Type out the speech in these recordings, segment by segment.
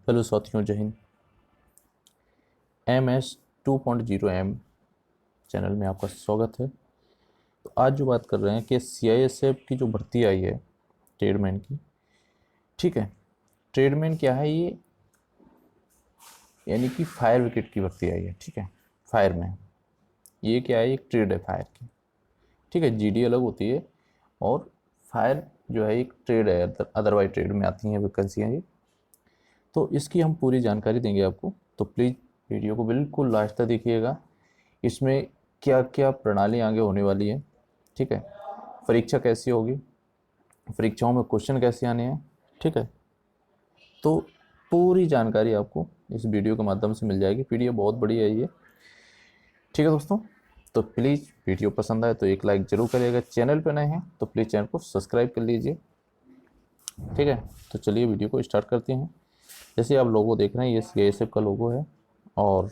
Hello साथियों, जय Hind. MS 2.0M channel में आपका स्वागत है। तो आज जो बात कर रहे हैं कि CISF की जो भर्ती आई है ट्रेडमैन की, ठीक है। ट्रेडमैन क्या है ये, यानी कि फायर विकेट की भर्ती आई है, ठीक है। फायर में ये क्या है, एक ट्रेड है फायर की, ठीक है। GD अलग होती है और फायर जो है एक ट्रेड है, अदरवाइज ट्रेड में आती हैं वैकेंसियाँ ये। तो इसकी हम पूरी जानकारी देंगे आपको, तो प्लीज़ वीडियो को बिल्कुल लास्ट तक देखिएगा। इसमें क्या क्या प्रणाली आगे होने वाली है, ठीक है। परीक्षा कैसी होगी, परीक्षाओं में क्वेश्चन कैसे आने हैं, ठीक है। तो पूरी जानकारी आपको इस वीडियो के माध्यम से मिल जाएगी। PDF बहुत बड़ी है ये, ठीक है दोस्तों। तो प्लीज़ वीडियो पसंद आए तो एक लाइक ज़रूर करिएगा। चैनल पर नए हैं तो प्लीज़ चैनल को सब्सक्राइब कर लीजिए, ठीक है। तो चलिए वीडियो को स्टार्ट करते हैं। जैसे आप लोगो देख रहे हैं, ये CISF का लोगो है और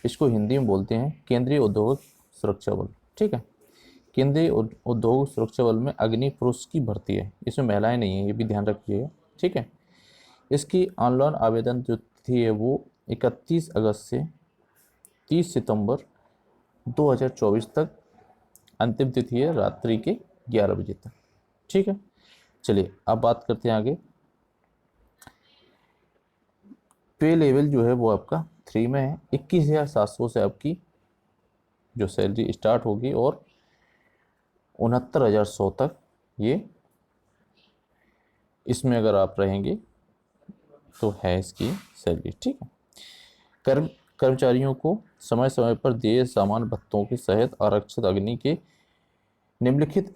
इसको हिंदी में बोलते हैं केंद्रीय औद्योगिक सुरक्षा बल, ठीक है। केंद्रीय औद्योगिक सुरक्षा बल में अग्नि पुरुष की भर्ती है, इसमें महिलाएं नहीं है, ये भी ध्यान रखिएगा, ठीक है। इसकी ऑनलाइन आवेदन जो तिथि है वो 31 अगस्त से 30 सितंबर 2024 तक, अंतिम तिथि है रात्रि के 11 बजे तक, ठीक है। चलिए अब बात करते हैं आगे। पे लेवल जो है वो आपका 3 में है। 21,700 से आपकी जो सैलरी स्टार्ट होगी और 69,100 तक ये इसमें अगर आप रहेंगे तो है इसकी सैलरी, ठीक है। कर्मचारियों को समय समय पर दिए सामान्य भत्तों के सहित आरक्षित अग्नि के निम्नलिखित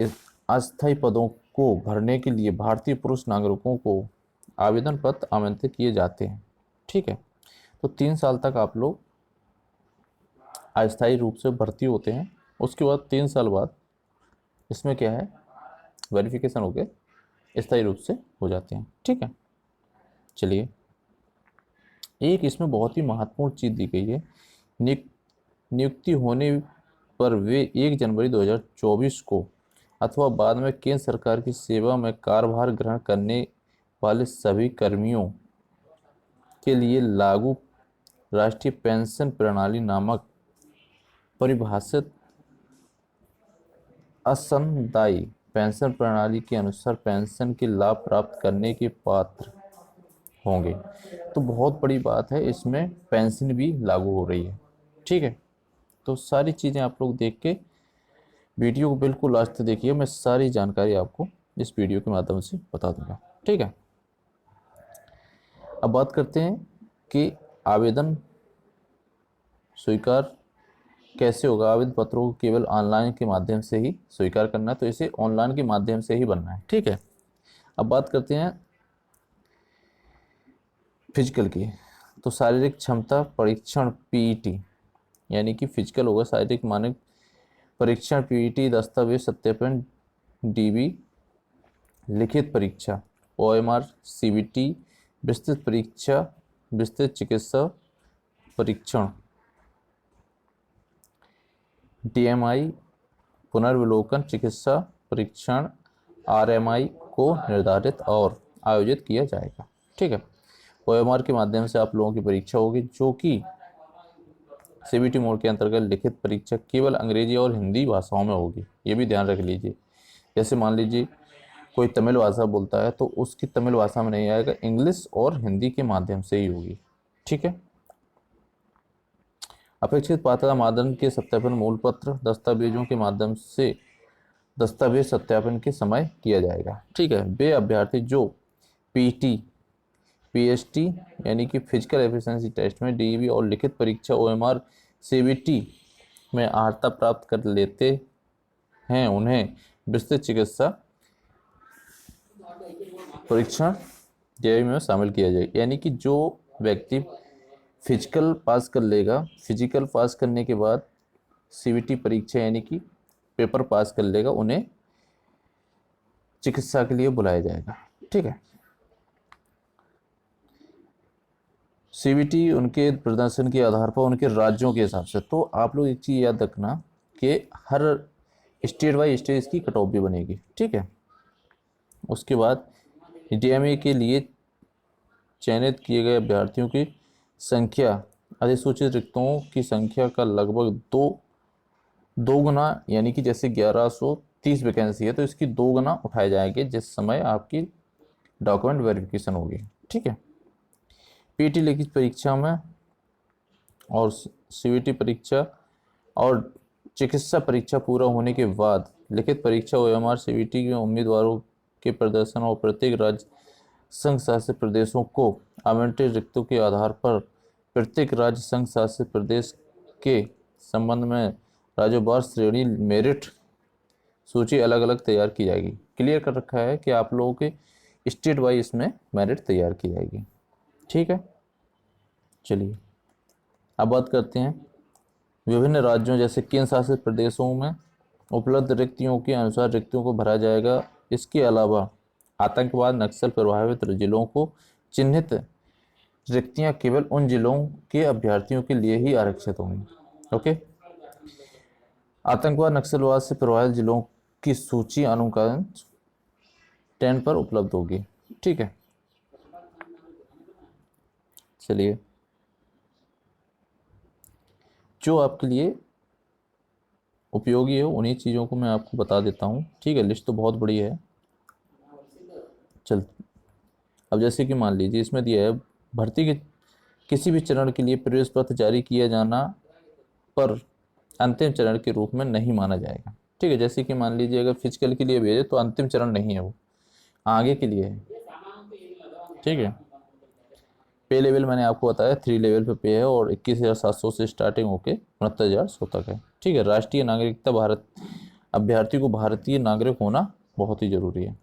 अस्थायी पदों को भरने के लिए भारतीय पुरुष नागरिकों को आवेदन पत्र आमंत्रित किए जाते हैं, ठीक है। तो 3 साल तक आप लोग अस्थायी रूप से भर्ती होते हैं। उसके बाद 3 साल बाद इसमें क्या है, वेरिफिकेशन हो के स्थायी रूप से हो जाते हैं, ठीक है। चलिए, एक इसमें बहुत ही महत्वपूर्ण चीज़ दी गई है। नियुक्ति होने पर वे 1 जनवरी 2024 को अथवा बाद में केंद्र सरकार की सेवा में कार्यभार ग्रहण करने वाले सभी कर्मियों के लिए लागू राष्ट्रीय पेंशन प्रणाली नामक परिभाषित असंदायी पेंशन प्रणाली के अनुसार पेंशन के लाभ प्राप्त करने के पात्र होंगे। तो बहुत बड़ी बात है, इसमें पेंशन भी लागू हो रही है, ठीक है। तो सारी चीज़ें आप लोग देख के वीडियो को बिल्कुल लास्ट तक देखिए, मैं सारी जानकारी आपको इस वीडियो के माध्यम से बता दूंगा, ठीक है। अब बात करते हैं कि आवेदन स्वीकार कैसे होगा। आवेदन पत्रों को केवल ऑनलाइन के माध्यम से ही स्वीकार करना है, तो इसे ऑनलाइन के माध्यम से ही बनना है, ठीक है। अब बात करते हैं फिजिकल की। तो शारीरिक क्षमता परीक्षण PET, यानी कि फिजिकल होगा शारीरिक मानक परीक्षण PET, दस्तावेज सत्यापन DB, लिखित परीक्षा OMR, CBT, विस्तृत परीक्षा, विस्तृत चिकित्सा परीक्षण DMI, पुनर्विलोकन चिकित्सा परीक्षण RMI को निर्धारित और आयोजित किया जाएगा, ठीक है। OMR के माध्यम से आप लोगों की परीक्षा होगी, जो कि CBT मोड के अंतर्गत लिखित परीक्षा केवल अंग्रेजी और हिंदी भाषाओं में होगी, ये भी ध्यान रख लीजिए। जैसे मान लीजिए कोई तमिल भाषा बोलता है तो उसकी तमिल भाषा में नहीं आएगा, इंग्लिश और हिंदी के माध्यम से ही होगी, ठीक है। अपेक्षित पात्रता मानदंड के सत्यापन मूल पत्र दस्तावेजों के माध्यम से दस्तावेज सत्यापन के समय किया जाएगा, ठीक है। वे अभ्यर्थी जो PT, PST यानी कि फिजिकल एफिशिएंसी टेस्ट में DEB और लिखित परीक्षा OMR CBT में अर्हता प्राप्त कर लेते हैं, उन्हें विस्तृत चिकित्सा परीक्षण DIB में शामिल किया जाएगा। यानी कि जो व्यक्ति फिजिकल पास कर लेगा, फिजिकल पास करने के बाद CBT परीक्षा यानी कि पेपर पास कर लेगा, उन्हें चिकित्सा के लिए बुलाया जाएगा, ठीक है। CBT उनके प्रदर्शन के आधार पर उनके राज्यों के हिसाब से। तो आप लोग एक चीज़ याद रखना कि हर स्टेट बाई स्टेट इसकी कट ऑफ भी बनेगी, ठीक है। उसके बाद DMA के लिए चयनित किए गए अभ्यर्थियों की संख्या अधिसूचित रिक्तों की संख्या का लगभग दो गुना, यानी कि जैसे 1130 वैकेंसी है तो इसकी 2 गुना उठाए जाएंगे जिस समय आपकी डॉक्यूमेंट वेरिफिकेशन होगी। ठीक है। पीटी लिखित परीक्षा में और सीवीटी परीक्षा और चिकित्सा परीक्षा पूरा होने के बाद लिखित परीक्षा ओएमआर सीवीटी के उम्मीदवारों के प्रदर्शन और प्रत्येक राज्य संघ शासित प्रदेशों को आवंटित रिक्तों के आधार पर प्रत्येक राज्य संघ शासित प्रदेश के संबंध में राज्यवार श्रेणी मेरिट सूची अलग अलग तैयार की जाएगी। क्लियर कर रखा है कि आप लोगों के स्टेट वाइज इसमें मेरिट तैयार की जाएगी। ठीक है। चलिए अब बात करते हैं विभिन्न राज्यों जैसे केंद्र शासित प्रदेशों में उपलब्ध रिक्तियों के अनुसार रिक्तियों को भरा जाएगा। इसके अलावा आतंकवाद नक्सल प्रभावित जिलों को चिन्हित रिक्तियां केवल उन जिलों के अभ्यर्थियों के लिए ही आरक्षित होंगी। ओके। आतंकवाद नक्सलवाद से प्रभावित जिलों की सूची अनुक्रमांक 10 पर उपलब्ध होगी। ठीक है। चलिए जो आपके लिए उपयोगी है उन्हीं चीज़ों को मैं आपको बता देता हूँ। ठीक है। लिस्ट तो बहुत बड़ी है। चल अब जैसे कि मान लीजिए इसमें दिया है भर्ती के किसी भी चरण के लिए प्रवेश पत्र जारी किया जाना पर अंतिम चरण के रूप में नहीं माना जाएगा। ठीक है। जैसे कि मान लीजिए अगर फिजिकल के लिए भेजे तो अंतिम चरण नहीं है, वो आगे के लिए है। ठीक है। पे लेवल मैंने आपको बताया 3 लेवल पे पे है और 21,700 से स्टार्टिंग होके 69,100 तक है। ठीक है। राष्ट्रीय नागरिकता भारत अभ्यर्थी को भारतीय नागरिक होना बहुत ही जरूरी है।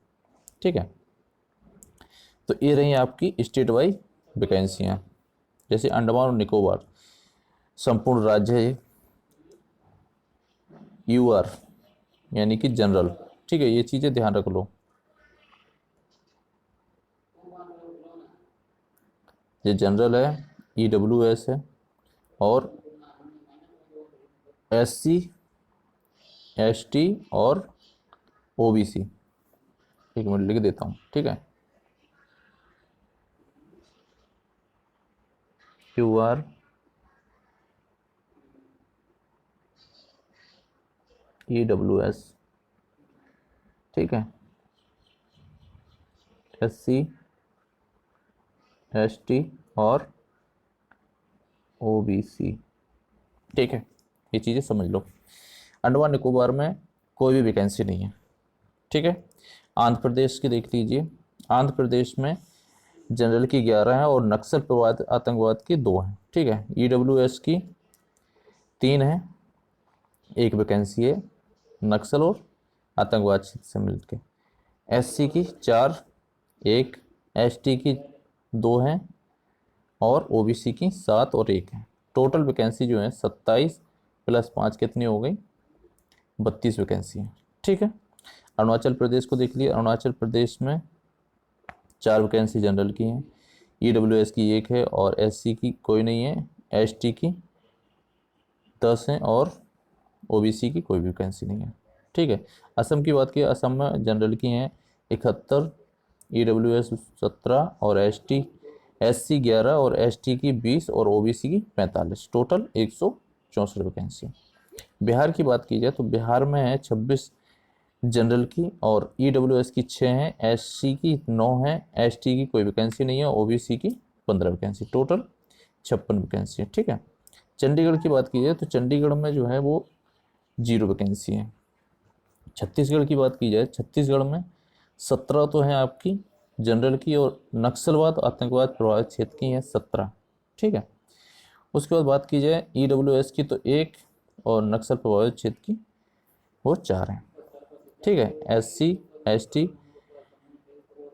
ठीक है। तो ये रही आपकी स्टेट वाइज वैकेंसियाँ। जैसे अंडमान और निकोबार संपूर्ण राज्य है, यूआर यानी कि जनरल। ठीक है। ये चीज़ें ध्यान रख लो। ये जनरल है, ईडब्ल्यूएस है और एससी एसटी और ओबीसी। एक मिनट लिख देता हूँ। ठीक है। UR EWS. ठीक है। एससी एसटी और ओबीसी। ठीक है। ये चीज़ें समझ लो। अंडमान निकोबार में कोई भी वैकेंसी नहीं है। ठीक है। आंध्र प्रदेश की देख लीजिए। आंध्र प्रदेश में जनरल की 11 है और नक्सल प्रभावित आतंकवाद की 2 हैं। ठीक है। ईडब्ल्यूएस की 3 है, 1 वैकेंसी है नक्सल और आतंकवाद क्षेत्र से मिलकर। एससी की 4, 1, एसटी की 2 हैं और ओबीसी की 7 और 1 है। टोटल वैकेंसी जो है 27 + 5 कितनी हो गई, 32 वैकेंसी है। ठीक है। अरुणाचल प्रदेश को देख लिए। अरुणाचल प्रदेश में 4 वैकेंसी जनरल की हैं, ईडब्ल्यूएस की 1 है और एससी की कोई नहीं है, एसटी की 10 हैं और ओबीसी की कोई भी वैकेंसी नहीं है। ठीक है। असम की बात की, असम में जनरल की हैं 71, ईडब्ल्यूएस 17 और एससी 11 और एसटी की 20 और ओबीसी की 45। Total 164 vacancy. बिहार की बात की जाए तो बिहार में है 26 जनरल की और ईडब्ल्यूएस की 6 हैं, एससी की 9 हैं, एसटी की कोई वैकेंसी नहीं है, ओबीसी की 15 वैकेंसी। टोटल 56 वैकेंसी है। ठीक है। चंडीगढ़ की बात की जाए तो चंडीगढ़ में जो है वो 0 वैकेंसी है। छत्तीसगढ़ की बात की जाए, छत्तीसगढ़ में 17 तो हैं आपकी जनरल की और नक्सलवाद आतंकवाद प्रभावित क्षेत्र की हैं 17। ठीक है। उसके बाद बात की जाए ईडब्ल्यूएस की तो 1 और नक्सल प्रभावित क्षेत्र की वो 4 हैं। ठीक है। एससी एसटी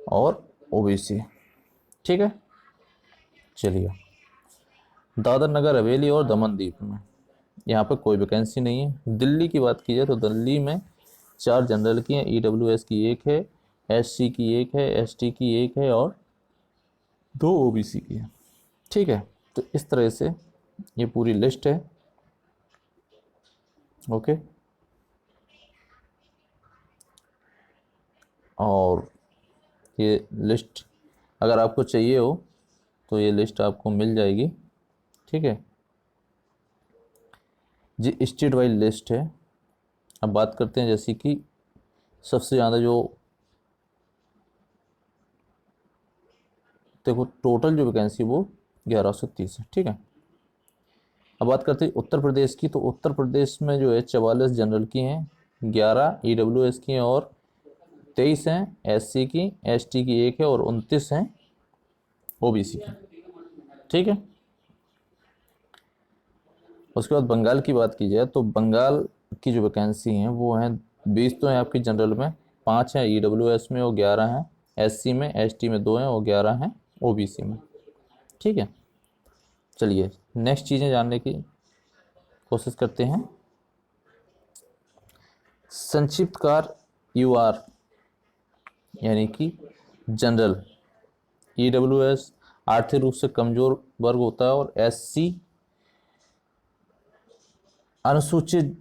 और ओबीसी। ठीक है। चलिए दादर नगर हवेली और दमन दीप में यहाँ पर कोई वैकेंसी नहीं है। दिल्ली की बात की जाए तो दिल्ली में 4 जनरल की हैं, ईडब्ल्यूएस की 1 है, एससी की 1 है, एसटी की 1 है और 2 ओबीसी की है। ठीक है। तो इस तरह से ये पूरी लिस्ट है। ओके। और ये लिस्ट अगर आपको चाहिए हो तो ये लिस्ट आपको मिल जाएगी, ठीक है जी। स्टेट वाइज लिस्ट है। अब बात करते हैं जैसे कि सबसे ज़्यादा जो देखो टोटल जो वैकेंसी वो 1130 है, ठीक है। अब बात करते हैं उत्तर प्रदेश की, तो उत्तर प्रदेश में जो है 44 जनरल की हैं, 11 ईडब्ल्यूएस की हैं और 23 हैं एससी की, एसटी की एक है और 29 हैं ओबीसी की, ठीक है। उसके बाद बंगाल की बात की जाए तो बंगाल की जो वैकेंसी हैं वो हैं 20 तो हैं आपकी जनरल में, 5 हैं ईडब्ल्यूएस में और 11 हैं एससी में, एसटी में 2 हैं और 11 हैं ओबीसी में, ठीक है। चलिए नेक्स्ट चीज़ें जानने की कोशिश करते हैं। संक्षिप्तकार यूआर यानी कि जनरल, ईडब्ल्यूएस आर्थिक रूप से कमजोर वर्ग होता है और एससी अनुसूचित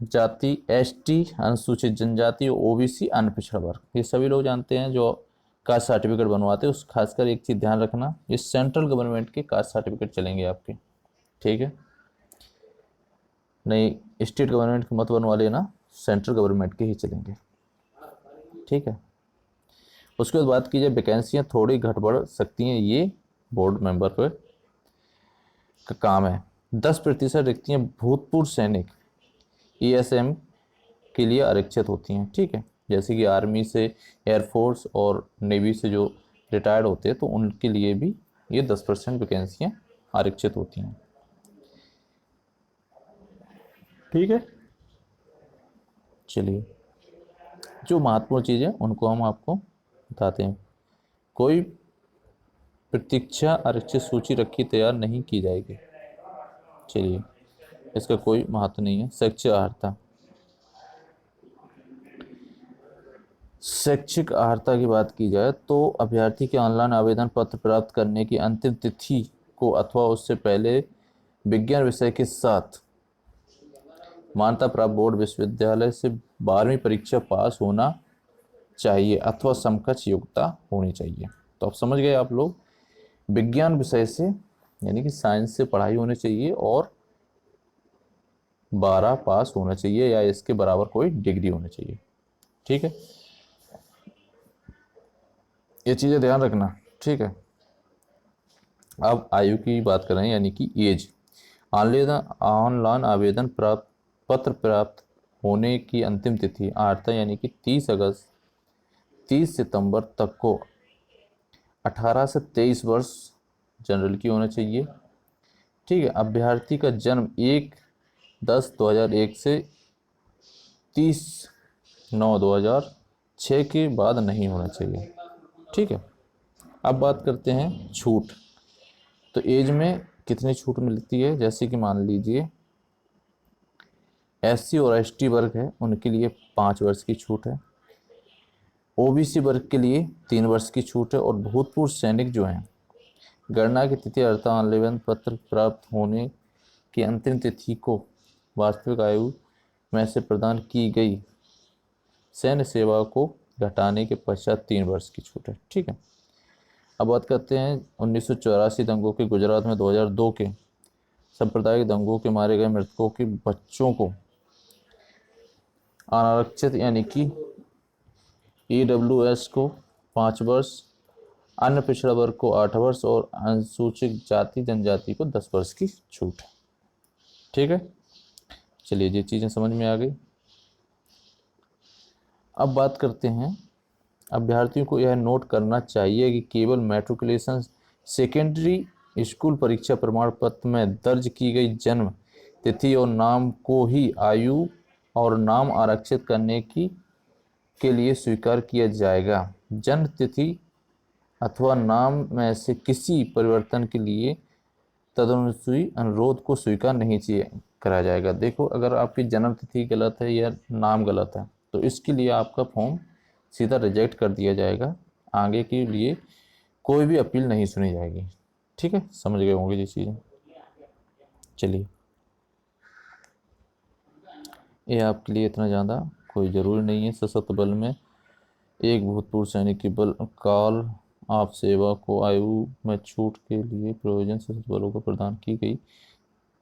जाति, एसटी अनुसूचित जनजाति, ओबीसी अन्य पिछड़ा वर्ग, ये सभी लोग जानते हैं जो कास्ट सर्टिफिकेट बनवाते हैं। उस खासकर एक चीज़ ध्यान रखना, ये सेंट्रल गवर्नमेंट के कास्ट सर्टिफिकेट चलेंगे आपके, ठीक है। नहीं स्टेट गवर्नमेंट के मत बनवा लेना, सेंट्रल गवर्नमेंट के ही चलेंगे, ठीक है। उसके बाद बात की जाए वैकेंसियाँ थोड़ी घट बढ़ सकती हैं, ये बोर्ड मेंबर पर का काम है। 10% रिक्तियाँ भूतपूर्व सैनिक ईएसएम के लिए आरक्षित होती हैं, ठीक है। जैसे कि आर्मी से, एयरफोर्स और नेवी से जो रिटायर्ड होते हैं तो उनके लिए भी ये 10% वैकेंसियाँ आरक्षित होती हैं, ठीक है। चलिए जो महत्वपूर्ण चीज़ें उनको हम आपको बताते हैं। कोई प्रतीक्षा आरक्षित सूची रखी तैयार नहीं की जाएगी, चलिए इसका कोई महत्व नहीं है। शैक्षिक अर्हता, शैक्षिक अर्हता की बात की जाए तो अभ्यर्थी के ऑनलाइन आवेदन पत्र प्राप्त करने की अंतिम तिथि को अथवा उससे पहले विज्ञान विषय के साथ मान्यता प्राप्त बोर्ड विश्वविद्यालय से 12वीं परीक्षा पास होना चाहिए अथवा समकक्ष योग्यता होनी चाहिए। तो अब समझ गए आप लोग, विज्ञान विषय से यानी कि साइंस से पढ़ाई होनी चाहिए और 12 पास होना चाहिए या इसके बराबर कोई डिग्री होनी चाहिए, ठीक है। ये चीज़ें ध्यान रखना, ठीक है। अब आयु की बात कर रहे हैं यानी कि एज। ऑनलाइन आवेदन पत्र प्राप्त होने की अंतिम तिथि अर्हता यानी कि 30 सितंबर तक को 18 से 23 वर्ष जनरल की होना चाहिए, ठीक है। अभ्यर्थी का जन्म 1/10/2001 से 30/9/2006 के बाद नहीं होना चाहिए, ठीक है। अब बात करते हैं छूट। तो एज में कितनी छूट मिलती है, जैसे कि मान लीजिए एससी और एसटी वर्ग है उनके लिए 5 वर्ष की छूट है, ओबीसी वर्ग के लिए 3 वर्ष की छूट है और भूतपूर्व सैनिक जो हैं गणना की तिथि अर्थात आवेदन पत्र प्राप्त होने की अंतिम तिथि को वास्तविक आयु में से प्रदान की गई सैन्य सेवा को घटाने के पश्चात 3 वर्ष की छूट है, ठीक है। अब बात करते हैं 1984 दंगों के गुजरात में 2002 के सांप्रदायिक दंगों के मारे गए मृतकों के बच्चों को अनारक्षित यानी कि ईडब्ल्यूएस को 5 वर्ष, अन्य पिछड़ा वर्ग को 8 वर्ष और अनुसूचित जाति जनजाति को 10 वर्ष की छूट है, ठीक है। चलिए ये चीज़ें समझ में आ गई। अब बात करते हैं, अभ्यर्थियों को यह नोट करना चाहिए कि केवल मैट्रिकुलेशन सेकेंडरी स्कूल परीक्षा प्रमाण पत्र में दर्ज की गई जन्म तिथि और नाम को ही आयु और नाम आरक्षित करने के लिए स्वीकार किया जाएगा। जन्म तिथि अथवा नाम में से किसी परिवर्तन के लिए तदनुसार अनुरोध को स्वीकार नहीं करा जाएगा। देखो अगर आपकी जन्म तिथि गलत है या नाम गलत है तो इसके लिए आपका फॉर्म सीधा रिजेक्ट कर दिया जाएगा, आगे के लिए कोई भी अपील नहीं सुनी जाएगी, ठीक है। समझ गए होंगे ये चीज़ें। चलिए ये आपके लिए इतना ज़्यादा कोई ज़रूरी नहीं है। सशस्त्र बल में एक भूतपूर्व सैनिक की बल काल आप सेवा को आयु में छूट के लिए प्रयोजन सशस्त्र बलों को प्रदान की गई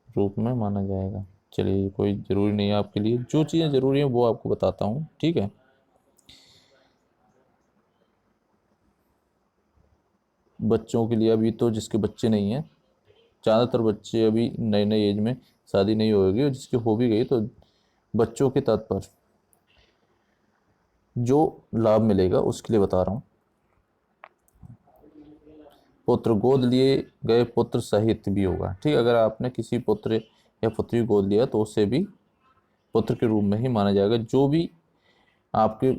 रूप में माना जाएगा। चलिए, कोई ज़रूरी नहीं है आपके लिए, जो चीज़ें ज़रूरी हैं वो आपको बताता हूँ, ठीक है। बच्चों के लिए, अभी तो जिसके बच्चे नहीं हैं, ज़्यादातर बच्चे अभी नए नए एज में शादी नहीं होगी, और जिसकी हो भी गई तो बच्चों के तात्पर्य जो लाभ मिलेगा उसके लिए बता रहा हूँ। पुत्र गोद लिए गए पुत्र सहित भी होगा, ठीक। अगर आपने किसी पुत्र या पुत्री गोद लिया तो उसे भी पुत्र के रूप में ही माना जाएगा। जो भी आपके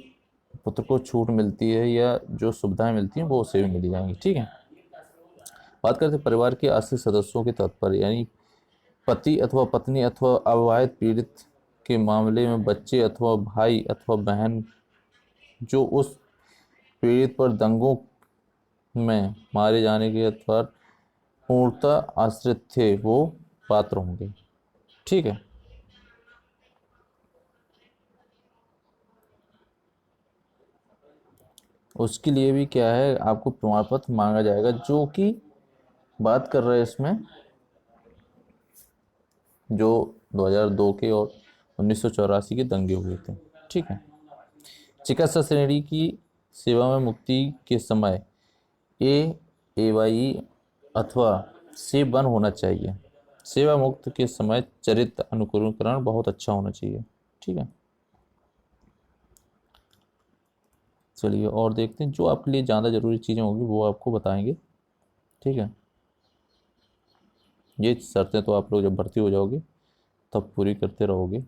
पुत्र को छूट मिलती है या जो सुविधाएं मिलती हैं वो उसे भी मिल जाएंगी, ठीक है। बात करते हैं परिवार के आश्रित सदस्यों के तात्पर्य, यानी पति अथवा पत्नी अथवा अविवाहित पीड़ित के मामले में बच्चे अथवा भाई अथवा बहन जो उस पीड़ित पर दंगों में मारे जाने के अथवा पूर्णतः आश्रित थे वो पात्र होंगे, ठीक है। उसके लिए भी क्या है, आपको प्रमाण पत्र मांगा जाएगा, जो कि बात कर रहे हैं इसमें जो 2002 के और 1984 के दंगे हुए थे, ठीक है। चिकित्सा श्रेणी की सेवा में मुक्ति के समय AAYE अथवा से वन होना चाहिए। सेवा मुक्त के समय चरित्र अनुकूलीकरण बहुत अच्छा होना चाहिए, ठीक है। चलिए और देखते हैं, जो आपके लिए ज़्यादा ज़रूरी चीज़ें होंगी वो आपको बताएंगे, ठीक है। ये शर्तें तो आप लोग जब भर्ती हो जाओगे तब पूरी करते रहोगे,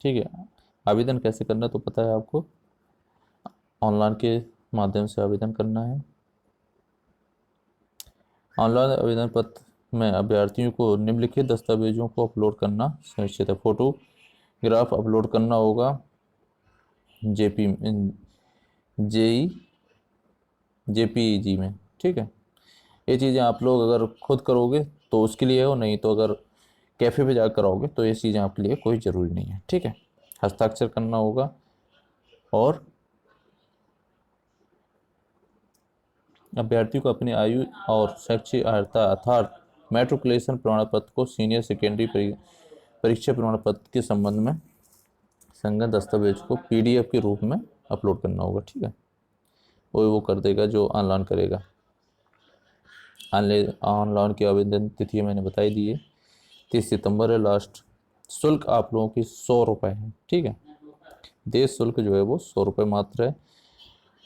ठीक है। आवेदन कैसे करना तो पता है आपको, ऑनलाइन के माध्यम से आवेदन करना है। ऑनलाइन आवेदन पत्र में अभ्यर्थियों को निम्नलिखित दस्तावेजों को अपलोड करना सुनिश्चित है। फोटोग्राफ अपलोड करना होगा जेपी जेई JPEG में, ठीक है। ये चीज़ें आप लोग अगर खुद करोगे तो उसके लिए हो, नहीं तो अगर कैफ़े पे जाकर कराओगे तो ये चीज़ें आपके लिए कोई ज़रूरी नहीं है, ठीक है। हस्ताक्षर करना होगा और अभ्यर्थी को अपनी आयु और शैक्षिक अर्हता अर्थात मैट्रिकुलेशन प्रमाण पत्र को सीनियर सेकेंडरी परीक्षा प्रमाण पत्र के संबंध में संगत दस्तावेज को PDF के रूप में अपलोड करना होगा, ठीक है। वो कर देगा जो ऑनलाइन करेगा। ऑनलाइन की आवेदन तिथि मैंने बताई दी है, 30 सितंबर है लास्ट। शुल्क आप लोगों की 100 रुपये है, ठीक है। देश शुल्क जो है वो 100 रुपये मात्र है।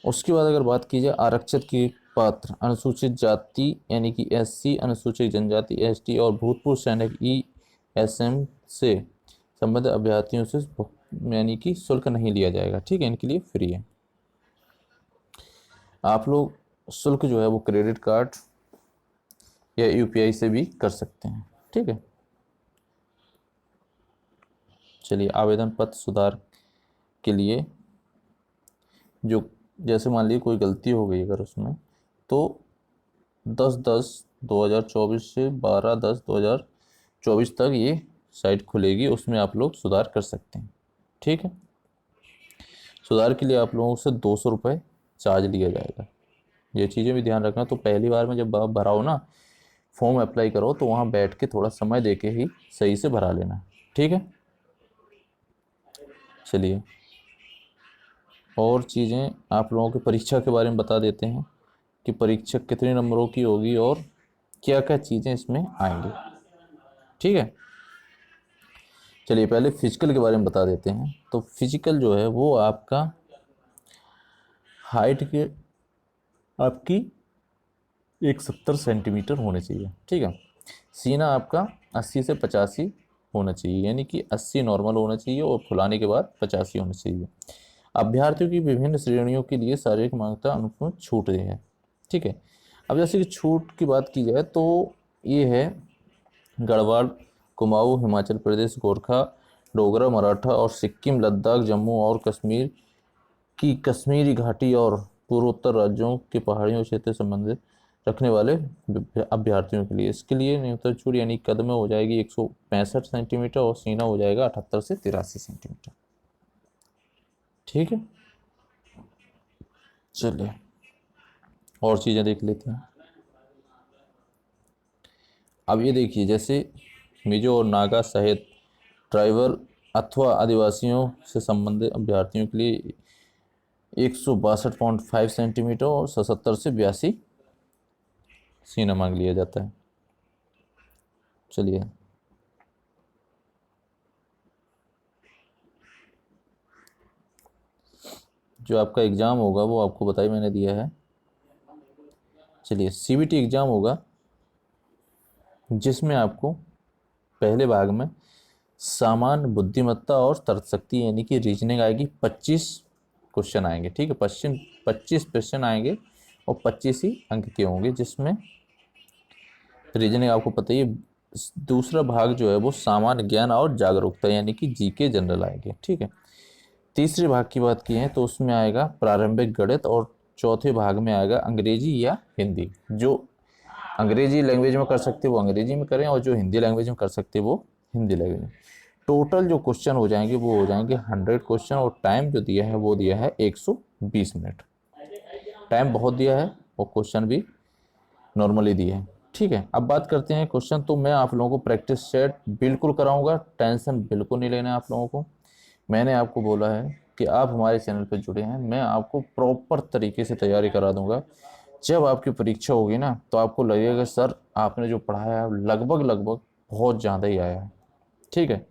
उसके बाद अगर बात की जाए आरक्षित की पात्र अनुसूचित जाति यानी कि SC, अनुसूचित जनजाति ST और भूतपूर्व सैनिक ESM से संबंधित अभ्यर्थियों से यानी कि शुल्क नहीं लिया जाएगा, ठीक है। इनके लिए फ्री है। आप लोग शुल्क जो है वो क्रेडिट कार्ड या UPI से भी कर सकते हैं, ठीक है। चलिए, आवेदन पत्र सुधार के लिए जो जैसे मान लीजिए कोई गलती हो गई अगर उसमें, तो 10/10/2024 से 12/10/2024 तक ये साइट खुलेगी, उसमें आप लोग सुधार कर सकते हैं, ठीक है। सुधार के लिए आप लोगों से 200 रुपये चार्ज लिया जाएगा। ये चीज़ें भी ध्यान रखना। तो पहली बार में जब आप भराओ ना, फॉर्म अप्लाई करो तो वहाँ बैठ के थोड़ा समय दे के ही सही से भरा लेना, ठीक है। चलिए, और चीज़ें आप लोगों की परीक्षा के बारे में बता देते हैं कि परीक्षा कितने नंबरों की होगी और क्या क्या चीज़ें इसमें आएंगी, ठीक है। चलिए, पहले फिजिकल के बारे में बता देते हैं। तो फिजिकल जो है वो आपका हाइट के आपकी 170 सेंटीमीटर होने चाहिए, ठीक है। सीना आपका 80 से 85 होना चाहिए, यानी कि 80 नॉर्मल होना चाहिए और फुलाने के बाद 85 होना चाहिए। अभ्यर्थियों की विभिन्न श्रेणियों के लिए शारीरिक मांगता अनुकूल छूट है, ठीक है। अब जैसे कि छूट की बात की जाए तो ये है गढ़वाल, कुमाऊं, हिमाचल प्रदेश, गोरखा, डोगरा, मराठा और सिक्किम, लद्दाख, जम्मू और कश्मीर की कश्मीरी घाटी और पूर्वोत्तर राज्यों के पहाड़ियों क्षेत्र से संबंधित रखने वाले अभ्यर्थियों के लिए। इसके लिए न्यूनतम छूट यानी कद में हो जाएगी 165 सेंटीमीटर और सीना हो जाएगा 78 से 83 सेंटीमीटर, ठीक है। चलिए, और चीज़ें देख लेते हैं। अब ये देखिए, जैसे मिजो और नागा सहित ट्राइबल अथवा आदिवासियों से संबंधित अभ्यर्थियों के लिए 162.5 सेंटीमीटर और 77 से 82 सीना मांग लिया जाता है। चलिए, जो आपका एग्ज़ाम होगा वो आपको बताइए मैंने दिया है। चलिए, सीबीटी एग्ज़ाम होगा जिसमें आपको पहले भाग में सामान्य बुद्धिमत्ता और तर्कशक्ति यानी कि रीजनिंग आएगी। 25 क्वेश्चन आएंगे, ठीक है, 25 क्वेश्चन आएंगे और 25 ही अंक के होंगे, जिसमें रीजनिंग आपको पता ही है। दूसरा भाग जो है वो सामान्य ज्ञान और जागरूकता यानी कि जीके जनरल आएंगे, ठीक है। तीसरे भाग की बात की है तो उसमें आएगा प्रारंभिक गणित, और चौथे भाग में आएगा अंग्रेजी या हिंदी। जो अंग्रेजी लैंग्वेज में कर सकते वो अंग्रेजी में करें, और जो हिंदी लैंग्वेज में कर सकते वो हिंदी लैंग्वेज में। टोटल जो क्वेश्चन हो जाएंगे वो हो जाएंगे 100 क्वेश्चन, और टाइम जो दिया है वो दिया है 120 मिनट। टाइम बहुत दिया है और क्वेश्चन भी नॉर्मली दिए हैं, ठीक है। अब बात करते हैं क्वेश्चन। तो मैं आप लोगों को प्रैक्टिस सेट बिल्कुल कराऊंगा, टेंशन बिल्कुल नहीं लेना है आप लोगों को। मैंने आपको बोला है कि आप हमारे चैनल पर जुड़े हैं, मैं आपको प्रॉपर तरीके से तैयारी करा दूंगा। जब आपकी परीक्षा होगी ना तो आपको लगेगा सर आपने जो पढ़ाया है लगभग लगभग बहुत ज़्यादा ही आया है, ठीक है।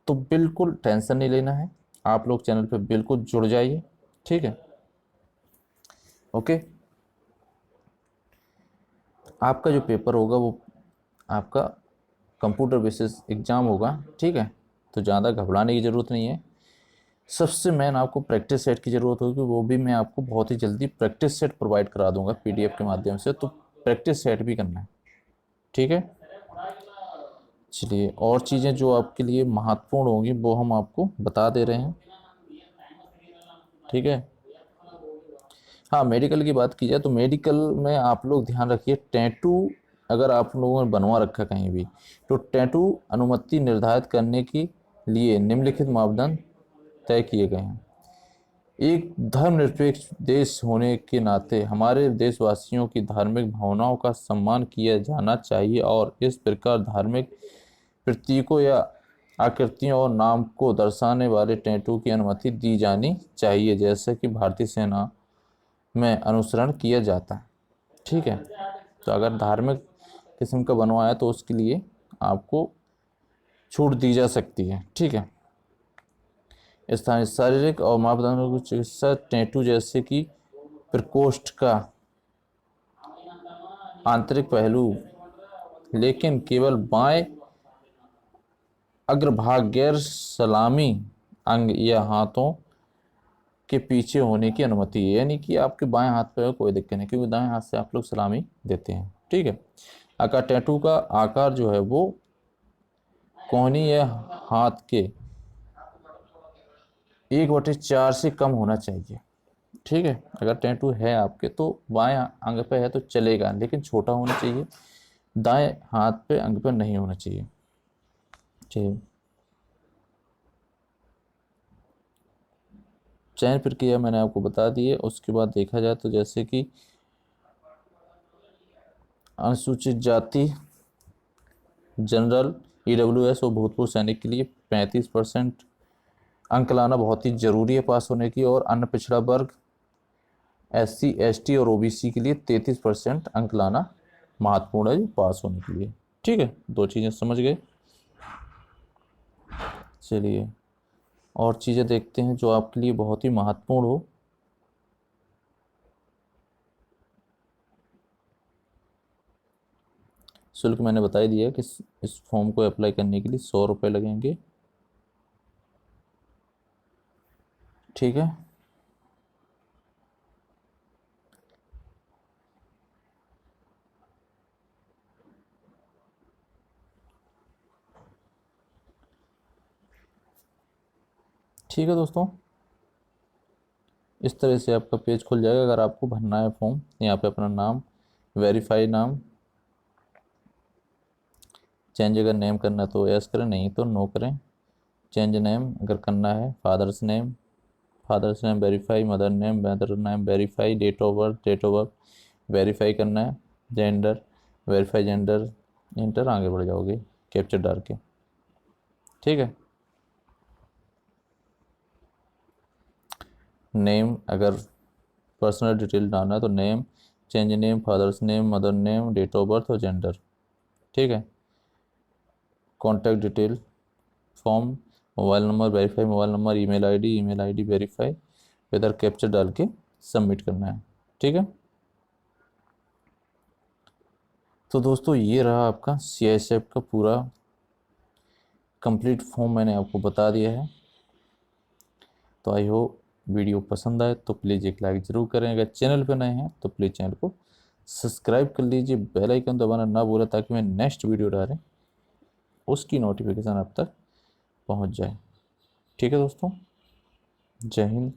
तो बिल्कुल टेंशन नहीं लेना है, आप लोग चैनल पे बिल्कुल जुड़ जाइए, ठीक है। ओके, आपका जो पेपर होगा वो आपका कंप्यूटर बेसिस एग्ज़ाम होगा, ठीक है। तो ज़्यादा घबराने की ज़रूरत नहीं है। सबसे मेन आपको प्रैक्टिस सेट की ज़रूरत होगी, वो भी मैं आपको बहुत ही जल्दी प्रैक्टिस सेट प्रोवाइड करा दूंगा पीडीएफ के माध्यम से, तो प्रैक्टिस सेट भी करना है, ठीक है। चलिए, और चीज़ें जो आपके लिए महत्वपूर्ण होंगी वो हम आपको बता दे रहे हैं, ठीक है। हाँ, मेडिकल की बात की जाए तो मेडिकल में आप लोग ध्यान रखिए, टैटू अगर आप लोगों ने बनवा रखा कहीं भी, तो टैटू अनुमति निर्धारित करने के लिए निम्नलिखित मापदंड तय किए गए हैं। एक धर्मनिरपेक्ष देश होने के नाते हमारे देशवासियों की धार्मिक भावनाओं का सम्मान किया जाना चाहिए, और इस प्रकार धार्मिक प्रतीकों या आकृतियों और नाम को दर्शाने वाले टैटू की अनुमति दी जानी चाहिए, जैसे कि भारतीय सेना में अनुसरण किया जाता है, ठीक है। तो अगर धार्मिक किस्म का बनवाया तो उसके लिए आपको छूट दी जा सकती है, ठीक है। स्थानीय शारीरिक और मापदंडों की चिकित्सा टैटू जैसे कि प्रकोष्ठ का आंतरिक पहलू, लेकिन केवल बाएं अग्रभाग, गैर सलामी अंग या हाथों के पीछे होने की अनुमति है, यानी कि आपके बाएं हाथ पे कोई दिक्कत नहीं, क्योंकि दाएं हाथ से आप लोग सलामी देते हैं, ठीक है। आकार टैटू का आकार जो है वो कोहनी या हाथ के 1/4 से कम होना चाहिए, ठीक है। अगर टैटू है आपके तो बाएं अंग पे है तो चलेगा, लेकिन छोटा होना चाहिए, दाएं हाथ पे अंग पे नहीं होना चाहिए, ठीक। चयन प्रक्रिया मैंने आपको बता दी है। उसके बाद देखा जाए तो जैसे कि अनुसूचित जाति, जनरल, ईडब्ल्यूएस और भूतपूर्व सैनिक के लिए 35% अंक लाना बहुत ही जरूरी है पास होने की, और अन्य पिछड़ा वर्ग एससी एसटी और ओबीसी के लिए 33% अंक लाना महत्वपूर्ण है पास होने के लिए, ठीक है। दो चीज़ें समझ गए। चलिए, और चीज़ें देखते हैं जो आपके लिए बहुत ही महत्वपूर्ण हो। शुल्क मैंने बता ही दिया कि इस फॉर्म को अप्लाई करने के लिए 100 रुपये लगेंगे, ठीक है। ठीक है दोस्तों, इस तरह से आपका पेज खुल जाएगा। अगर आपको भरना है फॉर्म, यहाँ पे अपना नाम, वेरीफाई नाम, चेंज अगर नेम करना है तो यस करें, नहीं तो नो करें। चेंज नेम अगर करना है, father's name verify, mother name verify, date of birth verify करना है जेंडर, वेरीफाई जेंडर, इंटर, आगे बढ़ जाओगे कैप्चर डाल के। ठीक है, नेम, अगर पर्सनल डिटेल डालना है तो name, change name, father's name, mother name, date of birth और जेंडर। ठीक है, contact detail form, mobile number verify mobile number, email ID verify, whether capture डाल के सबमिट करना है। ठीक है, तो दोस्तों ये रहा आपका CISF का पूरा कंप्लीट फॉर्म, मैंने आपको बता दिया है। तो आई होप वीडियो पसंद आए तो प्लीज़ एक लाइक ज़रूर करें, अगर चैनल पर नए हैं तो प्लीज़ चैनल को सब्सक्राइब कर लीजिए, बेल आइकन दबाना ना भूलें ताकि मैं नेक्स्ट वीडियो डालें उसकी नोटिफिकेशन आप तक पहुंच जाए। ठीक है दोस्तों, जय हिंद,